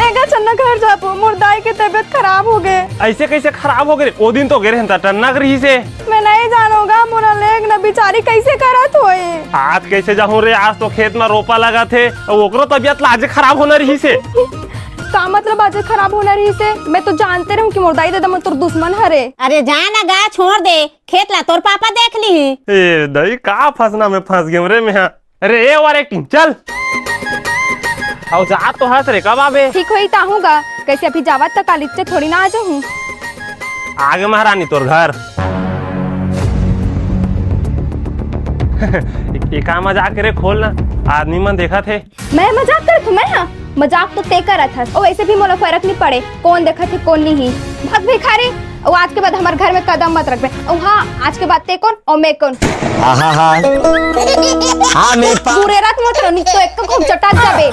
मैं चन्ना घर जाबू, मुर्दाई की तबीयत खराब हो गए। ऐसे कैसे खराब हो गए? ओ दिन तो गिरे टन्ना रही से। मैं नहीं जानूंगा मोरा लेग न बिचारी कैसे करत होए। आज कैसे जाऊं रे? आज तो खेत में रोपा लगा थे, ओकरो तबियत आज खराब होना रही से। का मतलब आज खराब होना रही से? मैं तो जानते रहूं कि मुर्दाई दादा मन तोर दुश्मन हरे। अरे जाना गा, छोड़ दे, खेत ला तोर पापा देख ली। ए दई का फंसना में फंस गए रे मैं। अरे ए ओवर एक्टिंग चल। आओ जा तो हंस रे, कब आवे? ठीक होई ताहूंगा, कैसे अभी जावत तक कालिज से थोड़ी ना आ जाऊं। आगे महारानी तोर घर। एक मजाक करे खोल ना, आदमी मन देखा थे। मैं मजाक करत हूं? मैं हाँ मजाक तो ते करत हस, और वैसे भी मोला फर्क नहीं पड़े कौन देखत है कौन नहीं। भाग भिखारी, और आज के बाद हमारे घर में कदम मत रखबे। और हाँ, आज के बाद ते कौन और मैं कौन। हाँ मैं पूरे रात मत रहो, नहीं तो एक को खूब चटा जाबे।